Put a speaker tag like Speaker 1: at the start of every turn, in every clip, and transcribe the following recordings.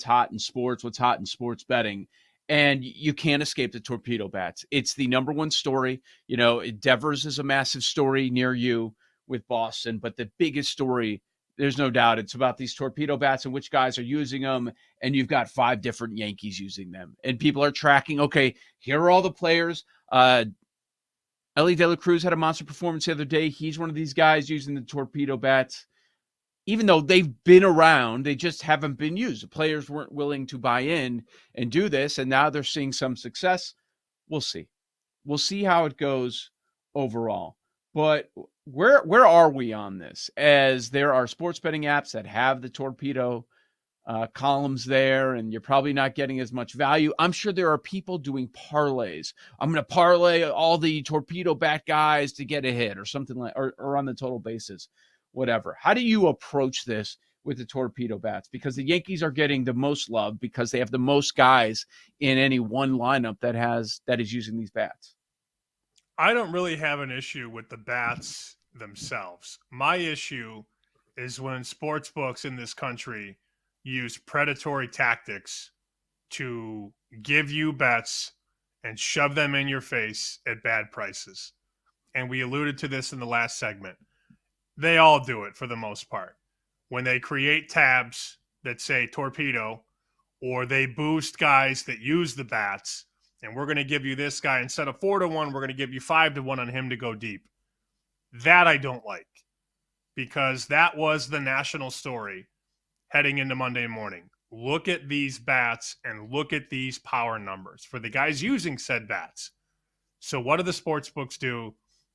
Speaker 1: hot in sports, what's hot in sports betting. And you can't escape the torpedo bats. It's the number one story. Devers is a massive story near you with Boston, but the biggest story, there's no doubt, it's about these torpedo bats and which guys are using them. And you've got 5 different Yankees using them. And people are tracking, okay, here are all the players. Ellie De La Cruz had a monster performance the other day. He's one of these guys using the torpedo bats. Even though they've been around, they just haven't been used. The players weren't willing to buy in and do this, and now they're seeing some success. We'll see. We'll see how it goes overall. But where are we on this? As there are sports betting apps that have the torpedo columns there, and you're probably not getting as much value. I'm sure there are people doing parlays. I'm going to parlay all the torpedo bat guys to get a hit or something like, or on the total basis. Whatever. How do you approach this with the torpedo bats? Because the Yankees are getting the most love because they have the most guys in any one lineup that is using these bats.
Speaker 2: I don't really have an issue with the bats themselves. My issue is when sports books in this country use predatory tactics to give you bets and shove them in your face at bad prices. And we alluded to this in the last segment. They all do it for the most part. When they create tabs that say torpedo, or they boost guys that use the bats, and we're going to give you this guy, instead of 4-1, we're going to give you 5-1 on him to go deep. That I don't like, because that was the national story heading into Monday morning. Look at these bats and look at these power numbers for the guys using said bats. So what do the sports books do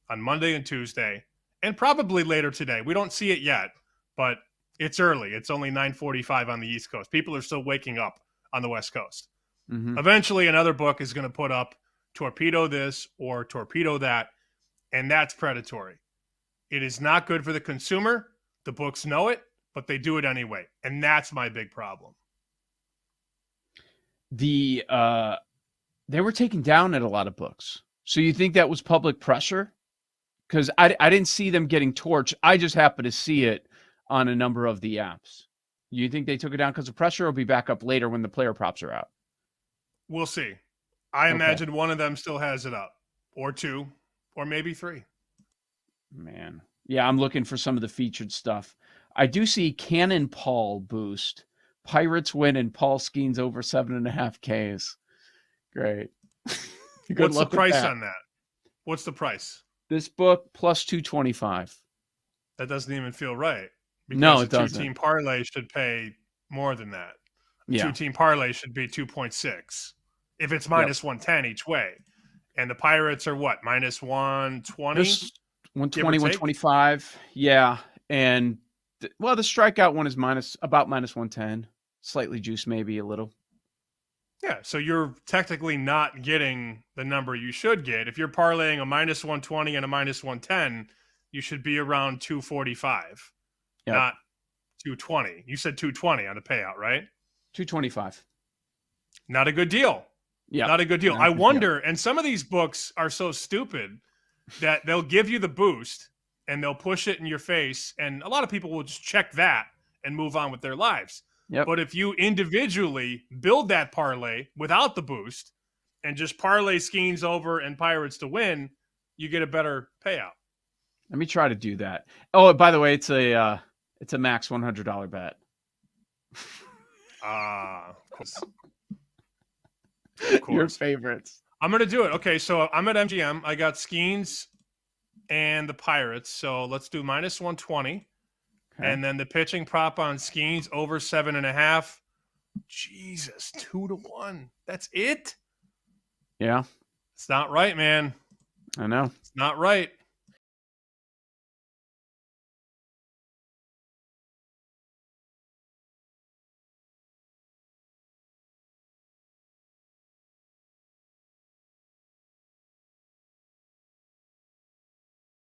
Speaker 2: on Monday and Tuesday? And probably later today. We don't see it yet, but it's early. It's only 9:45 on the East Coast. People are still waking up on the West Coast. Mm-hmm. Eventually, another book is going to put up torpedo this or torpedo that, and that's predatory. It is not good for the consumer. The books know it, but they do it anyway, and that's my big problem.
Speaker 1: They were taken down at a lot of books. So you think that was public pressure? Because I didn't see them getting torched. I just happened to see it on a number of the apps. You think they took it down because of pressure, or be back up later when the player props are out?
Speaker 2: We'll see. I imagine one of them still has it up, or 2, or maybe 3.
Speaker 1: Man. Yeah, I'm looking for some of the featured stuff. I do see Cannon Paul boost. Pirates win and Paul Skeens over 7.5 Ks. Great.
Speaker 2: What's the price on that? What's the price?
Speaker 1: This book plus 225.
Speaker 2: That doesn't even feel right. Because
Speaker 1: no, it
Speaker 2: a
Speaker 1: doesn't.
Speaker 2: 2-team parlay should pay more than that. A 2-team parlay should be 2.6 if it's minus 110 each way. And the Pirates are what? Minus 120?
Speaker 1: 120, 125. Yeah. And the strikeout one is about minus 110. Slightly juiced, maybe a little.
Speaker 2: Yeah, so you're technically not getting the number you should get. If you're parlaying a minus 120 and a minus 110, you should be around 245, not 220. You said 220 on the payout, right?
Speaker 1: 225.
Speaker 2: Not a good deal. Yeah, not a good deal. I wonder, and some of these books are so stupid that they'll give you the boost and they'll push it in your face, and a lot of people will just check that and move on with their lives. Yep. But if you individually build that parlay without the boost and just parlay Skeens over and Pirates to win, you get a better payout.
Speaker 1: Let me try to do that. Oh, by the way, it's a max $100 bet.
Speaker 2: Of course.
Speaker 1: Your favorites.
Speaker 2: I'm going to do it. Okay, so I'm at MGM. I got Skeens and the Pirates. So let's do minus 120. Okay. And then the pitching prop on Skeens over 7.5. Jesus, 2-1. That's it?
Speaker 1: Yeah.
Speaker 2: It's not right, man.
Speaker 1: I know.
Speaker 2: It's not right.